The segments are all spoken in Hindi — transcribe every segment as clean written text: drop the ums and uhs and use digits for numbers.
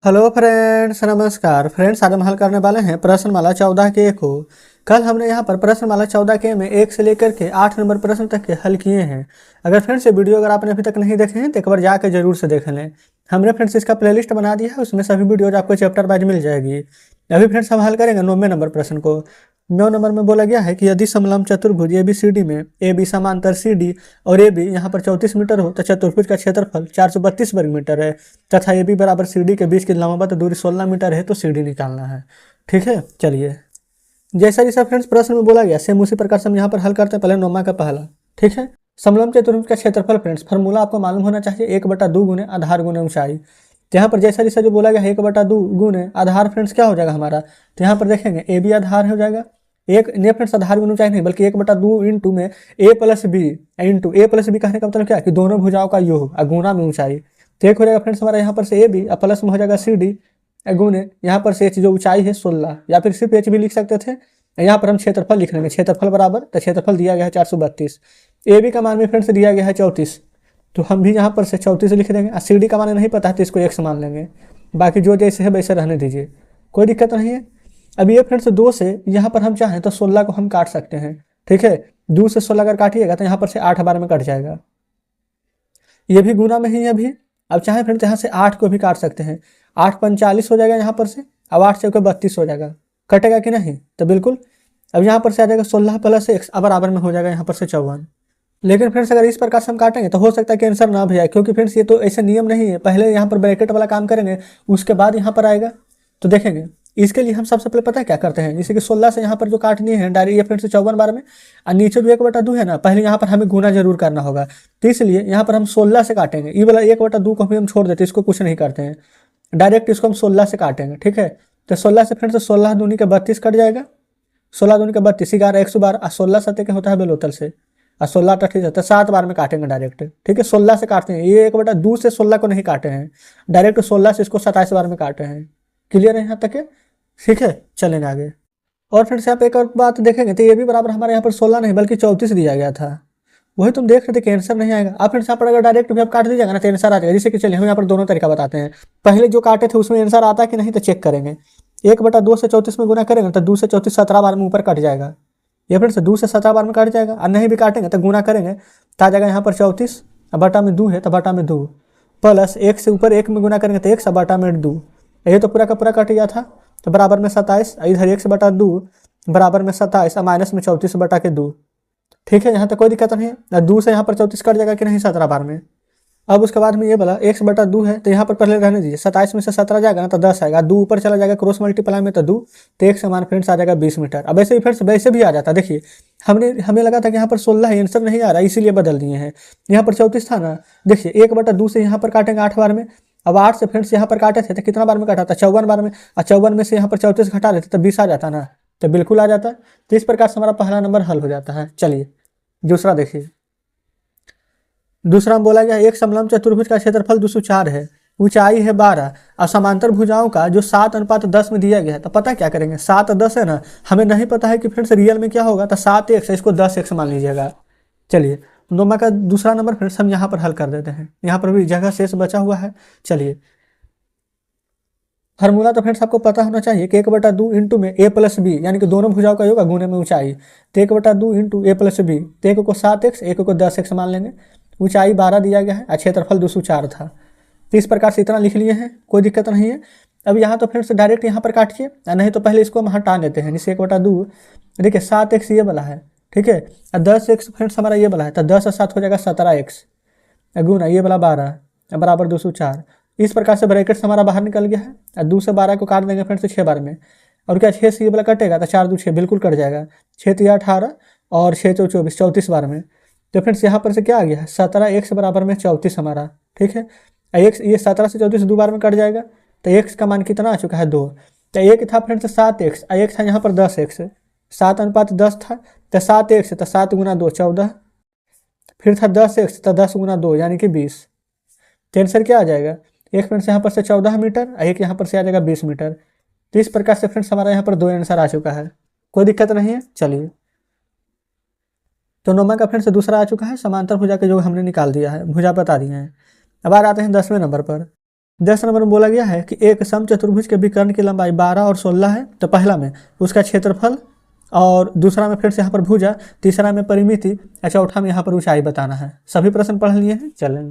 हेलो फ्रेंड्स, नमस्कार फ्रेंड्स। आज हम हल करने वाले हैं प्रश्नमाला 14 के को। कल हमने यहाँ पर प्रश्नमाला 14 के में 1 से लेकर के 8 नंबर प्रश्न तक के हल किए हैं। अगर फ्रेंड्स ये वीडियो अगर आपने अभी तक नहीं देखे हैं तो एक बार जाकर जरूर से देख लें। हमने फ्रेंड्स इसका प्लेलिस्ट बना दिया है, उसमें सभी वीडियोज आपको चैप्टर वाइज मिल जाएगी। अभी फ्रेंड्स हम हल करेंगे 9वें नंबर प्रश्न को। 9 नंबर में बोला गया है कि यदि समलंब चतुर्भुज ABCD में AB समांतर CD और AB यहाँ पर 34 मीटर हो तो चतुर्भुज का क्षेत्रफल 432 वर्ग मीटर है तथा AB बराबर CD के बीच की लंबवत दूरी 16 मीटर है, तो CD निकालना है। ठीक है, चलिए जैसा फ्रेंड्स प्रश्न में बोला गया सेम उसी प्रकार से हम यहाँ पर हल करते हैं। पहले नौमा का पहला, ठीक है। समलंब चतुर्भुज का क्षेत्रफल फ्रेंड्स फार्मूला आपको मालूम होना चाहिए 1/2 गुने आधार गुने ऊंचाई। तो यहाँ पर जैसा जो बोला गया है 1/2 गुने आधार फ्रेंड्स क्या हो जाएगा हमारा, तो यहाँ पर देखेंगे AB आधार हो जाएगा, एक ने फ्रेंड्स आधार गुना ऊंचाई नहीं बल्कि 1/2 इंटू में A plus B into A plus B कहने का मतलब क्या है कि दोनों भुजाओं का योग और गुना में ऊंचाई। तो एक हो जाएगा फ्रेंड्स हमारा यहाँ पर से AB और प्लस में हो जाएगा CD गुने यहाँ पर से H जो ऊंचाई है 16, या फिर सिर्फ H भी लिख सकते थे। यहाँ पर हम क्षेत्रफल लिख लेंगे, क्षेत्रफल बराबर, तो क्षेत्रफल दिया गया है 432, AB का मान भी फ्रेंड्स दिया गया है 34, तो हम भी यहाँ पर से 34 लिख देंगे। और CD का मान नहीं पता है तो इसको x मान लेंगे, बाकी जो जैसे है वैसे रहने दीजिए, कोई दिक्कत नहीं है। अब ये फ्रेंड्स 2 से यहाँ पर हम चाहें तो 16 को हम काट सकते हैं। ठीक है, 2 से 16 अगर काटिएगा तो यहाँ पर से 8 बार में कट जाएगा, ये भी गुना में ही है अभी। अब चाहे फ्रेंड्स यहाँ से 8 को भी काट सकते हैं, 8 45 हो जाएगा यहाँ पर से, अब 8 से 32 हो जाएगा, कटेगा कि नहीं, तो बिल्कुल। अब यहाँ पर से आ जाएगा 16 प्लस x बराबर में हो जाएगा यहाँ पर से 54। लेकिन फ्रेंड्स अगर इस प्रकार से हम काटेंगे तो हो सकता है कि आंसर ना भी आए, क्योंकि फ्रेंड्स ये तो ऐसे नियम नहीं है, पहले यहाँ पर ब्रैकेट वाला काम करेंगे उसके बाद यहाँ पर आएगा। तो देखेंगे इसके लिए हम सबसे पहले पता है क्या करते हैं, जैसे कि 16 से यहाँ पर जो काटनी है डायरेक्ट ये फ्रेंड्स 54 बार में, और नीचे जो 1/2 है ना, पहले यहाँ पर हमें गुना जरूर करना होगा, तो इसलिए यहाँ पर हम 16 से काटेंगे। ये वाला 1/2 को भी हम छोड़ देते हैं, इसको कुछ नहीं करते हैं, डायरेक्ट इसको हम 16 से काटेंगे। ठीक है, तो 16 से फ्रेंड्स 16 दूनी का 32 कट जाएगा, 16 दूनी का 32, 11 112, और 16 सत्ते के होता है बेलोतल से, और 16 ठीक है, तो 7 बार में काटेंगे डायरेक्ट। ठीक है, 16 से काटते हैं, ये 1/2 से 16 को नहीं काटे हैं, डायरेक्ट 16 से इसको 27 बार में काटे हैं। क्लियर है यहाँ तक? ठीक है, चलेंगे आगे। और फ्रेंड्स यहाँ पे एक और बात देखेंगे तो ये भी बराबर हमारे यहाँ पर 16 नहीं बल्कि 34 दिया गया था, वही तुम देख रहे थे कि आंसर नहीं आएगा। आप फ्रेंड्स यहाँ पर अगर डायरेक्ट भी आप काट दीजिएगा ना तो आंसर आ जाएगा। जैसे कि चलिए हम यहाँ पर दोनों तरीका बताते हैं, पहले जो काटे थे उसमें आंसर आता है कि नहीं तो चेक करेंगे। 1/2 से 34 में गुना करेंगे तो 2 से 34 17 बार में ऊपर कट जाएगा, ये फ्रेंड्स 2 से 17 बार में कट जाएगा, और नहीं भी काटेंगे तो गुना करेंगे तो आ जाएगा यहाँ पर 34, बटा में 2 है तो बटा में 2, प्लस 1 से ऊपर 1 में गुना करेंगे तो 1 बटा में 2, ये तो पूरा का पूरा कट गया था, तो बराबर में 27, इधर 1/2 बराबर में 27 और माइनस में 34 बटा के 2। ठीक है, यहाँ तक कोई दिक्कत नहीं है। 2 से यहाँ पर 34 कट जाएगा कि नहीं 17 बार में। अब उसके बाद में ये बोला 1/2 है तो यहाँ पर पहले रहने दीजिए, 27 में से 17 जाएगा ना तो 10 आएगा, 2 ऊपर चला जाएगा क्रॉस मल्टीप्लाई में तो 2, तो एक समान फ्रेंड्स आ जाएगा 20 मीटर। अब ऐसे ही फ्रेंड्स वैसे भी आ जाता, देखिए हमें लगा था कि यहाँ पर 16 है, आंसर नहीं आ रहा इसीलिए बदल दिए हैं। यहाँ पर 34 था ना, देखिए 1/2 से यहाँ पर काटेंगे 8 बार में, अब 8 से फ्रेंड्स यहाँ पर काटे थे तो कितना बार में काटा था 54 बार में, और 54 में से यहाँ पर 34 घटा देते तो 20 आ जाता ना, तो बिल्कुल आ जाता। तो इस प्रकार से हमारा पहला नंबर हल हो जाता है। चलिए दूसरा देखिए, दूसरा में बोला गया एक समलंब चतुर्भुज का क्षेत्रफल 204 है, ऊंचाई है 12 और समांतर भुजाओं का जो 7:10 में दिया गया है। तो पता क्या करेंगे, 7 और 10 है ना, हमें नहीं पता है कि फ्रेंड्स रियल में क्या होगा, तो 7x इसको 10x मान लीजिएगा। चलिए नोमा का दूसरा नंबर फ्रेंड्स हम यहाँ पर हल कर देते हैं, यहाँ पर भी जगह शेष बचा हुआ है। चलिए फार्मूला तो फ्रेंड्स आपको पता होना चाहिए कि 1/2 इंटू में A प्लस बी, यानी कि दोनों भुजाओं का योग गुने में ऊंचाई, तो 1/2 इंटू A प्लस बी, तो एक को 7x एक को 10x मान लेंगे। ऊंचाई 12 दिया गया है और क्षेत्रफल 204 था, तो इस प्रकार से इतना लिख लिए हैं, कोई दिक्कत नहीं है। अब यहाँ तो फ्रेंड्स डायरेक्ट यहाँ पर काटिए, नहीं तो पहले इसको हम हटा देते हैं, जैसे 1/2 देखिए 7x ये वाला है, ठीक है, और 10x फ्रेंड्स हमारा ये वाला है, तो 10 और 7 हो जाएगा 17x गुना ये वाला 12 बराबर 204। इस प्रकार से ब्रैकेट हमारा बाहर निकल गया है, और 2 से 12 को काट देंगे फ्रेंड्स 6 बार में, और क्या 6 से ये वाला कटेगा तो 4 2 6 बिल्कुल कट जाएगा, 6 3 18 और 6 4 24 34 बार में। तो फ्रेंड्स यहाँ पर से क्या आ गया है 17x बराबर में 34 हमारा। ठीक है, x ये 17 से 34 दो बार में कट जाएगा, तो x का मान कितना आ चुका है 2, तो एक था फ्रेंड्स 7x और एक था यहाँ पर 10x, 7:10 था तो 7x तो 7 गुना 2 14, फिर था 10x तो 10 गुना 2 यानी कि 20। तो आंसर क्या आ जाएगा, एक फ्रेंड्स यहाँ पर से 14 मीटर और एक यहाँ पर से आ जाएगा 20 मीटर। तो इस प्रकार से फ्रेंड्स हमारा यहाँ पर 2 आंसर आ चुका है, कोई दिक्कत नहीं है। चलिए तो नोमा का फ्रेंड्स दूसरा आ चुका है, समांतर भुजा के जो हमने निकाल दिया है, भुजा बता दिए हैं। अब आ जाते हैं 10वें नंबर पर। 10 नंबर में बोला गया है कि एक समचतुर्भुज के विकर्ण की लंबाई 12 और 16 है। तो पहला में उसका क्षेत्रफल, और दूसरा में फिर से यहाँ पर भुजा, तीसरा में परिमिति, और चौथा में यहाँ पर ऊंचाई बताना है। सभी प्रश्न पढ़ लिए हैं। चलें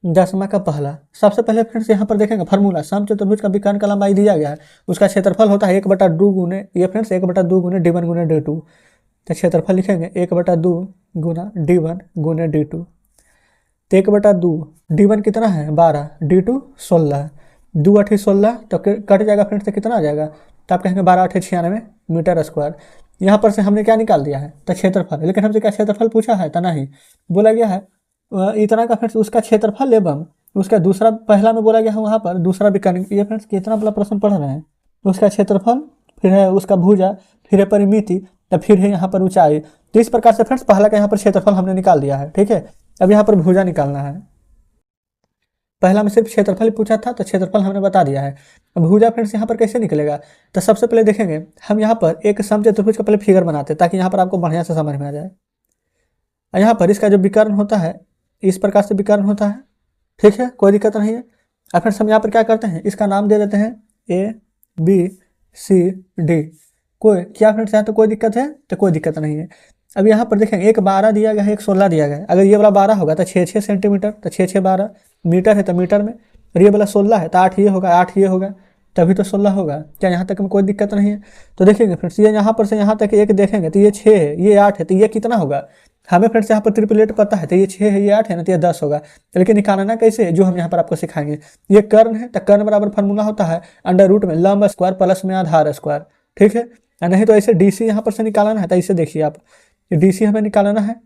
10वां का पहला, सबसे पहले फिर से यहाँ पर देखेंगे फार्मूला। समचतुर्भुज का विकर्ण का लंबाई दिया गया है, उसका क्षेत्रफल होता है 1/2 गुने, ये फ्रेंड्स 1/2 गुने d1 गुने d2। तो क्षेत्रफल लिखेंगे 1/2 गुना d1 गुने d2। तो 1/2 d1 कितना है 12, d2 16, 2 8 16, तो कट जाएगा फ्रेंड्स से कितना आ जाएगा, तो आप कहेंगे 12 8 96 मीटर स्क्वायर। यहाँ पर से हमने क्या निकाल दिया है, तो क्षेत्रफल। लेकिन हमसे क्या क्षेत्रफल पूछा है, तो नहीं बोला गया है इतना का फ्रेंड्स उसका क्षेत्रफल एवं उसका दूसरा, पहला में बोला गया है वहाँ पर दूसरा विकर्ण, ये फ्रेंड्स कितना बड़ा प्रश्न पढ़ रहे हैं। उसका क्षेत्रफल, फिर है उसका भुजा, फिर है परिमिति, तो फिर है यहाँ पर ऊंचाई। तो इस प्रकार से फ्रेंड्स पहला का यहाँ पर क्षेत्रफल हमने निकाल दिया है। ठीक है, अब यहाँ पर भुजा निकालना है। पहला में सिर्फ क्षेत्रफल ही पूछा था, तो क्षेत्रफल हमने बता दिया है। अब भुजा फ्रेंड्स यहाँ पर कैसे निकलेगा, तो सबसे पहले देखेंगे हम यहाँ पर एक समचतुर्भुज का पहले फिगर बनाते हैं, ताकि यहाँ पर आपको बढ़िया से समझ में आ जाए। यहाँ पर इसका जो विकर्ण होता है इस प्रकार से विकर्ण होता है। ठीक है, कोई दिक्कत नहीं है। अब फ्रेंड्स हम यहाँ पर क्या करते हैं, इसका नाम दे देते हैं ABCD। कोई क्या फ्रेंड्स, यहाँ तो कोई दिक्कत है, तो कोई दिक्कत नहीं है। अब यहाँ पर देखेंगे एक 12 दिया गया है, एक 16 दिया गया है। अगर ये वाला 12 होगा तो 6 सेंटीमीटर, तो 6 12 मीटर है तो मीटर में। और ये वाला 16 है तो 8 ये होगा, 8 ये होगा, तभी तो 16 होगा। क्या यहाँ तक में कोई दिक्कत नहीं है। तो देखेंगे फ्रेंड्स ये यहाँ पर से यहाँ तक एक देखेंगे तो ये 6 है, ये 8 है, तो ये कितना होगा। हमें फ्रेंड्स यहाँ पर ट्रिपलेट पता है, तो ये 6 है, ये 8 है ना, तो ये 10 होगा। लेकिन निकालना कैसे, जो हम यहाँ पर आपको सिखाएंगे। ये कर्ण है, तो कर्ण बराबर फार्मूला होता है अंडर रूट में लंब स्क्वायर प्लस में आधार स्क्वायर। ठीक है, नहीं तो ऐसे डीसी यहाँ पर से निकालना है, तो ऐसे देखिए आप, ये डीसी हमें निकालना है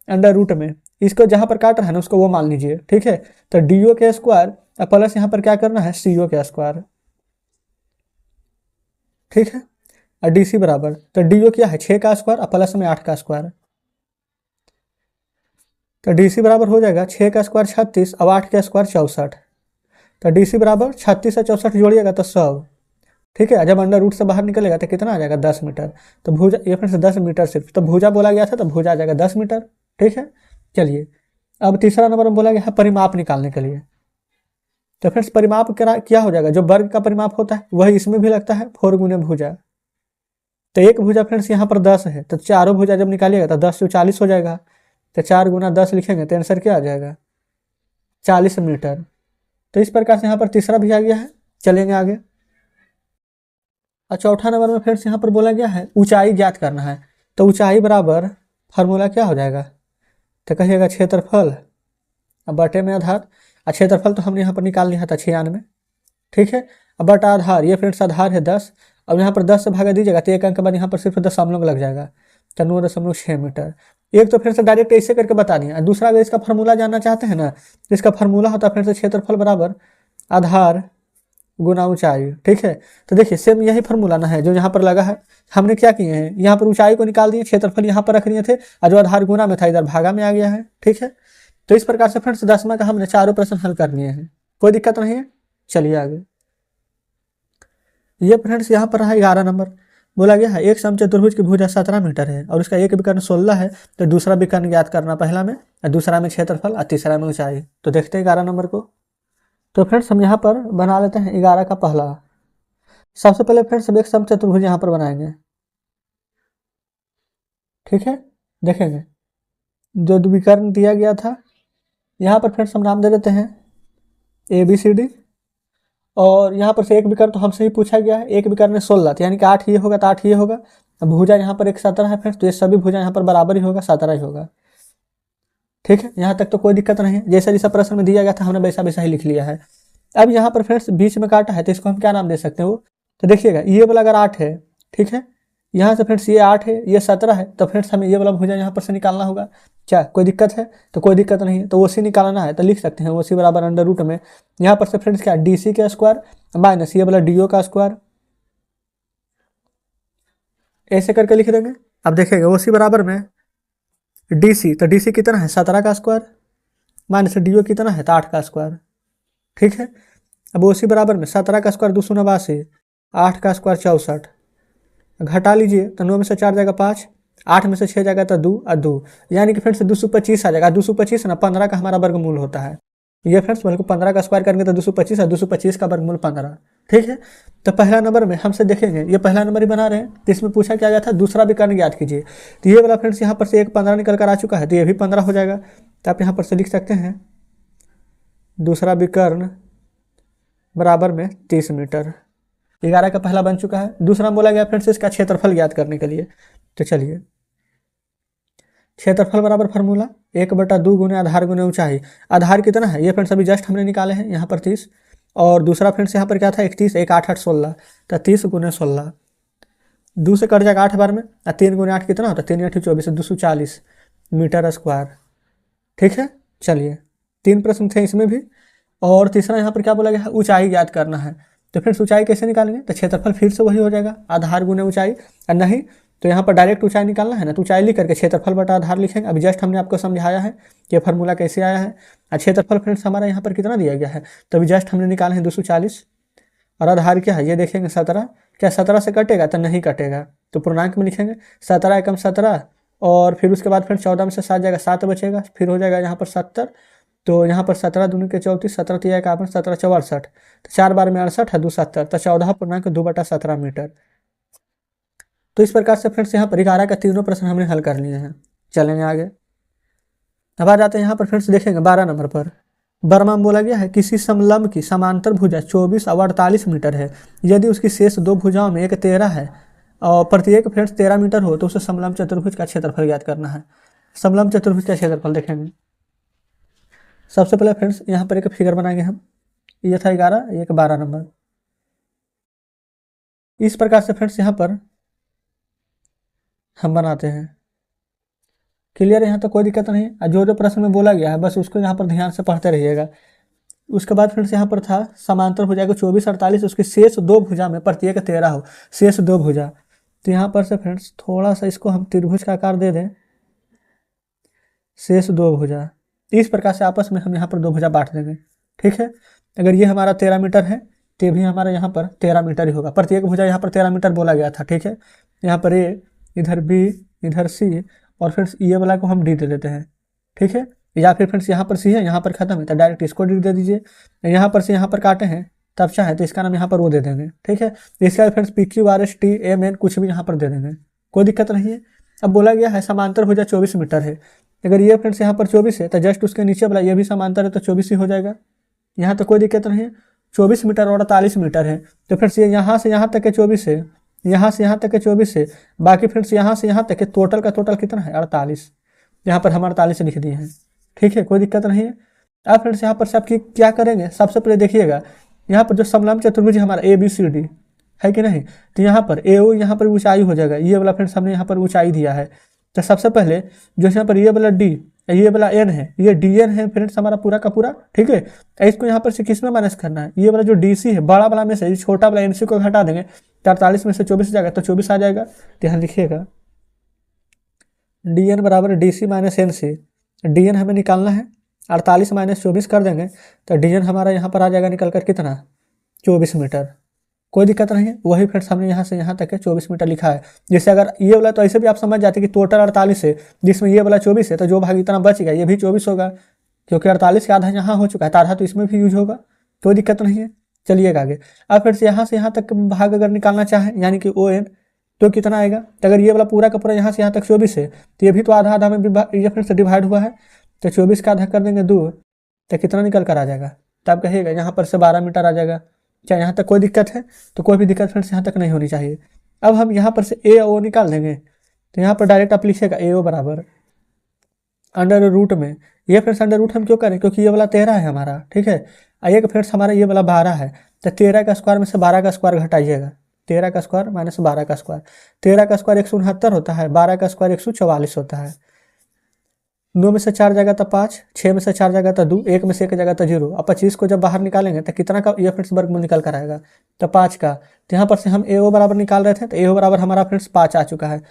अंडर रूट में, इसको जहाँ पर काट रहा है ना उसको वो मान लीजिए। ठीक है, तो डीओ के स्क्वायर प्लस यहाँ पर क्या करना है सीओ के स्क्वायर। ठीक है, और डीसी बराबर, तो डीओ क्या है 6 का स्क्वायर और प्लस में 8 का स्क्वायर। तो डीसी बराबर हो जाएगा 6 का स्क्वायर 36 और 8 का स्क्वायर 64। तो डीसी बराबर 36 और 64 जोड़िएगा तो 100। ठीक है, जब अंडर रूट से बाहर निकलेगा तो कितना आ जाएगा 10 मीटर। तो भुजा ये फ्रेंड्स 10 मीटर सिर्फ, तो भुजा बोला गया था तो भुजा आ जाएगा 10 मीटर। ठीक है, चलिए अब तीसरा नंबर में बोला गया है परिमाप निकालने के लिए। तो फ्रेंड्स परिमाप क्या हो जाएगा, जो वर्ग का परिमाप होता है वही इसमें भी लगता है, 4 गुने भुजा। तो एक भुजा फ्रेंड्स यहाँ पर 10 है, तो चारों भुजा जब निकालिएगा तो 10 से 40 हो जाएगा। तो 4 गुना 10 लिखेंगे तो आंसर क्या आ जाएगा 40 मीटर। तो इस प्रकार से यहाँ पर तीसरा भी आ गया है। चलेंगे आगे। और चौथा नंबर में फ्रेंड्स यहाँ पर बोला गया है ऊंचाई ज्ञात करना है। तो ऊंचाई बराबर फार्मूला क्या हो जाएगा, तो कहिएगा क्षेत्रफल अब बटे में आधार। और क्षेत्रफल तो हमने यहाँ पर निकाल लिया था 96। ठीक है, अब बटा आधार, ये फ्रेंड्स आधार है 10। अब यहाँ पर 10 से भागा दीजिएगा तो एक अंक के बाद यहाँ पर सिर्फ दशमलव लग जाएगा, तो 9.6 मीटर। एक तो फिर से डायरेक्ट ऐसे करके बता दिया। दूसरा अगर इसका फार्मूला जानना चाहते हैं ना, तो इसका फार्मूला होता है फिर से क्षेत्रफल बराबर आधार गुना ऊंचाई। ठीक है, तो देखिए सेम यही फार्मूला ना है जो यहाँ पर लगा है। हमने क्या किए हैं, यहाँ पर ऊंचाई को निकाल दिए, क्षेत्रफल यहाँ पर रख लिए थे, और जो आधार गुना में था इधर भागा में आ गया है। ठीक है, तो इस प्रकार से फ्रेंड्स 10वां का हमने चारों प्रश्न हल कर लिए हैं, कोई दिक्कत नहीं है। चलिए आगे। ये फ्रेंड्स यहाँ पर रहा 11 नंबर। बोला गया है एक समचतुर्भुज की भुजा 17 मीटर है और उसका एक विकर्ण 16 है। तो दूसरा विकर्ण ज्ञात करना, पहला में, दूसरा में क्षेत्रफल और तीसरा में ऊंचाई। तो देखते हैं 11 नंबर को। तो फ्रेंड्स हम यहाँ पर बना लेते हैं 11 का पहला। सबसे पहले फ्रेंड्स हम एक समचतुर्भुज यहाँ पर बनाएंगे। ठीक है, देखेंगे जो विकर्ण दिया गया था यहाँ पर फ्रेंड्स हम नाम दे देते हैं ABCD। और यहाँ पर से एक विकर्ण तो हमसे ही पूछा गया है, एक विकर्ण में 16, यानी कि 8 ये होगा तो 8 ये होगा। अब भुजा यहाँ पर एक 17 है फ्रेंड्स, तो ये सभी भुजा यहाँ पर बराबर ही होगा, 17 ही होगा। ठीक है, यहाँ तक तो कोई दिक्कत नहीं है। जैसा जैसा प्रश्न में दिया गया था हमने वैसा वैसा ही लिख लिया है। अब यहाँ पर फ्रेंड्स बीच में काटा है तो इसको हम क्या नाम दे सकते हैं वो, तो देखिएगा ये वाला अगर 8 है, ठीक है, यहाँ से फ्रेंड्स ये 8 है, ये 17 है, तो फ्रेंड्स हमें ये वाला भुजा यहाँ पर से निकालना होगा। क्या कोई दिक्कत है, तो कोई दिक्कत नहीं है। तो ओसी निकालना है तो लिख सकते हैं ओसी बराबर अंडर रूट में यहाँ पर से फ्रेंड्स क्या डीसी का स्क्वायर माइनस ये वाला डीओ का स्क्वायर, ऐसे करके लिख देंगे। अब देखिएगा ओसी बराबर में डीसी, तो डीसी कितना है 17 का स्क्वायर माइनस डीओ कितना है तो 8 का स्क्वायर। ठीक है, अब ओसी बराबर में 17 का स्क्वायर 289, 8 का स्क्वायर 64, घटा लीजिए तो 9 में से 4 जाएगा 5, 8 में से 6 जाएगा तो 2 और 2, यानी कि फ्रेंड्स 225 आ जाएगा। 225 ना 15 का हमारा वर्गमूल होता है। ये फ्रेंड्स बल्कि 15 का स्क्वायर करेंगे तो 225 है, 225 का वर्गमूल 15। ठीक है, तो पहला नंबर में हमसे देखेंगे, ये पहला नंबर ही बना रहे हैं, तो इसमें पूछा क्या गया था, दूसरा विकर्ण ज्ञात कीजिए। तो ये वाला फ्रेंड्स यहाँ पर से एक 15 निकल कर आ चुका है, तो ये भी 15 हो जाएगा। तो आप यहाँ पर से लिख सकते हैं दूसरा विकर्ण बराबर में 30 मीटर। 11 का पहला बन चुका है। दूसरा बोला गया फ्रेंड्स इसका क्षेत्रफल ज्ञात करने के लिए। तो चलिए, क्षेत्रफल बराबर फार्मूला 1/2 गुने आधार गुने ऊंचाई। आधार कितना है ये फ्रेंड्स अभी जस्ट हमने निकाले हैं, यहाँ पर 30, और दूसरा फ्रेंड्स यहाँ पर क्या था 31, 1 8 8 16, तो 30 गुने 16, 2 से कट जाएगा 8 बार में, 3 गुने 8 कितना होता है, 3 8 24, 240 मीटर स्क्वायर। ठीक है, चलिए 3 प्रश्न थे इसमें भी। और तीसरा यहाँ पर क्या बोला गया है, ऊंचाई ज्ञात करना है। तो फ्रेंड्स ऊंचाई कैसे निकालेंगे, तो क्षेत्रफल फिर से वही हो जाएगा, आधार गुने ऊंचाई। और नहीं तो यहाँ पर डायरेक्ट ऊंचाई निकालना है ना, तो ऊंचाई लिख करके क्षेत्रफल बटा आधार लिखेंगे। अभी जस्ट हमने आपको समझाया है कि फार्मूला कैसे आया है। और क्षेत्रफल फ्रेंड्स हमारा यहाँ पर कितना दिया गया है, तो अभी जस्ट हमने निकाले हैं 240, और आधार क्या है ये देखेंगे 17। क्या 17 से कटेगा, तो नहीं कटेगा, तो पूर्णांक में लिखेंगे 17 एकम 17, और फिर उसके बाद फिर 14 में से 7 जाएगा, 7 बचेगा, फिर हो जाएगा यहाँ पर 70। तो यहाँ पर 17 दूनी के 34, 17 तिया 51, 17 64, तो 4 बार में 68 है, 2 70, तो 14.2/17 मीटर। तो इस प्रकार से फ्रेंड्स यहाँ पर 11 का तीनों प्रश्न हमने हल कर लिए हैं। चलेंगे आगे। अब आ जाते हैं यहाँ पर फ्रेंड्स देखेंगे 12 नंबर पर। वर्मा में बोला गया है किसी समलंब की समांतर भुजा 24 और 48 मीटर है, यदि उसकी शेष दो भुजाओं में एक 13 है और प्रत्येक फ्रेंड्स 13 मीटर हो, तो उसे समलंब चतुर्भुज का क्षेत्रफल ज्ञात करना है। समलंब चतुर्भुज का क्षेत्रफल देखेंगे। सबसे पहले फ्रेंड्स यहाँ पर एक फिगर बनाएंगे हम, ये था 11, एक 12 नंबर। इस प्रकार से फ्रेंड्स यहाँ पर हम बनाते हैं। क्लियर, यहाँ तो कोई दिक्कत नहीं है। जो जो प्रश्न में बोला गया है बस उसको यहाँ पर ध्यान से पढ़ते रहिएगा। उसके बाद फ्रेंड्स यहाँ पर था समांतर भुजा को 24 48, उसकी शेष दो भुजा में प्रत्येक 13 हो, शेष दो भुजा। तो यहाँ पर से फ्रेंड्स थोड़ा सा इसको हम त्रिभुज का आकार दे दें, शेष दो भुजा। इस प्रकार से आपस में हम यहाँ पर दो भुजा बांट देंगे। ठीक है, अगर ये हमारा 13 मीटर है तो भी हमारा यहाँ पर 13 मीटर ही होगा, प्रत्येक भुजा यहाँ पर 13 मीटर बोला गया था। ठीक है, यहाँ पर ए, इधर बी, इधर सी, और फ्रेंड्स ये वाला को हम डी दे देते हैं। ठीक है, या फिर फ्रेंड्स यहाँ पर सी है, यहाँ पर खत्म है, तो डायरेक्ट इसको डी दे दीजिए। यहाँ पर से यहाँ पर काटे हैं तब चाहे तो इसका नाम यहाँ पर वो दे देंगे। ठीक है, इसका friends P Q R S T M N कुछ भी यहाँ पर दे देंगे, कोई दिक्कत नहीं है। अब बोला गया है समांतर भुजा 24 मीटर है, अगर ये फ्रेंड्स यहाँ पर 24 है तो जस्ट उसके नीचे वाला ये भी समांतर है तो 24 ही हो जाएगा, यहाँ तो कोई दिक्कत नहीं है। 24 मीटर और 48 मीटर है, तो फ्रेंड्स ये यहाँ से यहाँ तक के 24 है, यहाँ से यहाँ तक के 24 है, बाकी फ्रेंड्स यहाँ से यहाँ तक के टोटल का टोटल कितना है 48, यहाँ पर हम 48 लिख दिए हैं। ठीक है, कोई दिक्कत नहीं है। अब फ्रेंड्स यहाँ पर से आप क्या करेंगे, सबसे पहले देखिएगा यहाँ पर जो समलंब चतुर्भुज हमारा ए बी सी डी है कि नहीं, तो यहाँ पर ए ओ यहाँ पर ऊंचाई हो जाएगा, ये वाला फ्रेंड्स हमने यहाँ पर ऊंचाई दिया है। तो सबसे पहले जो यहाँ पर ये वाला डी, ये वाला एन है, ये डी एन है फ्रेंड्स हमारा पूरा का पूरा। ठीक है, इसको यहाँ पर से किस में माइनस करना है, ये वाला जो डी सी है बड़ा वाला में से छोटा वाला एन सी को हटा देंगे, 48 में से 24 जाएगा तो 24 आ जाएगा। तो यहाँ लिखिएगा डी एन बराबर D C minus N C. D N हमें निकालना है, 48 माइनस 24 कर देंगे तो डी एन हमारा यहाँ पर आ जाएगा निकल कर कितना 24 मीटर, कोई दिक्कत नहीं है। वही फ्रेंड्स हमने यहाँ से यहाँ तक है 24 मीटर लिखा है। जैसे अगर ये वाला तो ऐसे भी आप समझ जाते कि टोटल 48 है, जिसमें ये वाला 24 है, तो जो भाग इतना बच गया ये भी 24 होगा, क्योंकि 48 का आधा यहाँ हो चुका है, तो आधा तो इसमें भी यूज होगा, कोई दिक्कत नहीं है। चलिएगा आगे। अब फिर से यहाँ से यहाँ तक भाग अगर निकालना चाहें यानी कि ओ एन, तो कितना आएगा, तो अगर ये वाला पूरा का पूरा यहाँ से यहाँ तक 24 है तो ये भी तो आधा आधा में ये फिर से डिवाइड हुआ है, तो 24 का आधा कर देंगे 2, तो कितना निकल कर आ जाएगा, तो आप कहिएगा यहाँ पर से 12 मीटर आ जाएगा। क्या यहाँ तक कोई दिक्कत है, तो कोई भी दिक्कत फ्रेंड्स यहाँ तक नहीं होनी चाहिए। अब हम यहाँ पर से ए ओ निकाल देंगे, तो यहाँ पर डायरेक्ट आप लिखिएगा ए ओ बराबर अंडर रूट में, ये फ्रेंड्स अंडर रूट हम क्यों करें, क्योंकि ये वाला 13 है हमारा। ठीक है, एक फ्रेंड्स हमारा ये वाला 12 है, तो 13 का स्क्वायर में से 12 का स्क्वायर घटाइएगा, 13 का स्क्वायर माइनस 12 का स्क्वायर, 13 का स्क्वायर 169 होता है, 12 का स्क्वायर 144 होता है। 9 में से 4 जाएगा तो 5, 6 में से 4 जाएगा तो 2, 1 में से 1 जाएगा तो 0। अब 25 को जब बाहर निकालेंगे तो कितना का ये फ्रेंड्स वर्गमूल निकल कर आएगा, तो 5 का। तो यहाँ पर से हम ए ओ बराबर निकाल रहे थे, तो ए ओ बराबर हमारा फ्रेंड्स 5 आ चुका है,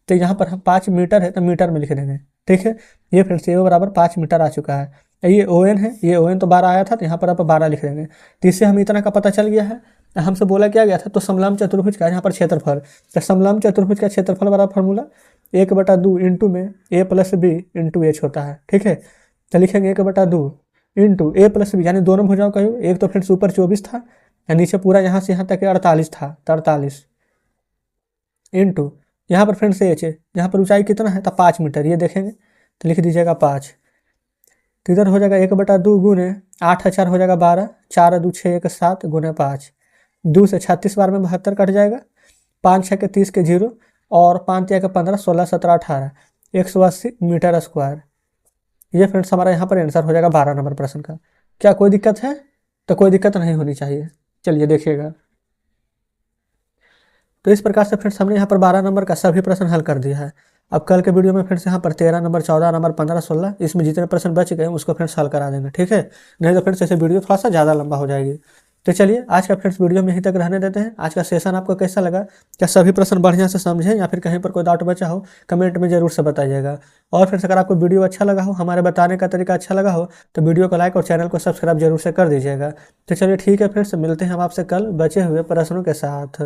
तो यहाँ पर हम 5 मीटर है तो मीटर में लिख देंगे। ठीक है, ये फ्रेंड्स ए ओ बराबर 5 मीटर आ चुका है। ये ओ एन है, ये ओ एन तो 12 आया था, तो यहाँ पर आप 12 लिख देंगे। तो इससे हम इतना का पता चल गया है। हमसे बोला क्या गया था, तो समलंब चतुर्भुज का यहाँ पर क्षेत्रफल, तो समलंब चतुर्भुज का क्षेत्रफल बराबर फार्मूला 1/2 इंटू में ए प्लस बी इंटू एच होता है। ठीक है, तो लिखेंगे 1/2 इंटू ए प्लस बी यानी दोनों भुजाओं का योग। एक तो फ्रेंड्स ऊपर 24 था या नीचे पूरा यहाँ से यहाँ तक 48 था, तो 48 इंटू यहाँ पर फ्रेंड्स एच है, यहाँ पर ऊंचाई कितना है तो 5 मीटर, ये देखेंगे तो लिख दीजिएगा 5। तो इधर हो जाएगा 1/2 गुने 8 4 हो जाएगा 12, 4 2 6 1 7 गुने 5, 2 से 36 बार में 72 कट जाएगा, 5 6 के 30 के 0 और 5 3 के 15 16 17 18 180 मीटर स्क्वायर। ये फ्रेंड्स हमारा यहाँ पर आंसर हो जाएगा 12 नंबर प्रश्न का। क्या कोई दिक्कत है? तो कोई दिक्कत नहीं होनी चाहिए। चलिए देखिएगा। तो इस प्रकार से फ्रेंड्स हमने यहाँ पर 12 नंबर का सभी प्रश्न हल कर दिया है। अब कल के वीडियो में फ्रेंड्स यहाँ पर 13 नंबर 14 नंबर 15 16 इसमें जितने प्रश्न बच गए उसको फ्रेंड्स हल करा देंगे, ठीक है। नहीं तो फ्रेंड्स ऐसे वीडियो थोड़ा सा ज़्यादा लंबा हो जाएगी। तो चलिए आज का फ्रेंड्स वीडियो में यहीं तक रहने देते हैं। आज का सेशन आपको कैसा लगा? क्या सभी प्रश्न बढ़िया से समझें या फिर कहीं पर कोई डाउट बचा हो कमेंट में जरूर से बताइएगा। और फ्रेंड्स अगर आपको वीडियो अच्छा लगा हो, हमारे बताने का तरीका अच्छा लगा हो, तो वीडियो को लाइक और चैनल को सब्सक्राइब जरूर से कर दीजिएगा। तो चलिए ठीक है फ्रेंड्स, मिलते हैं हम आपसे कल बचे हुए प्रश्नों के साथ।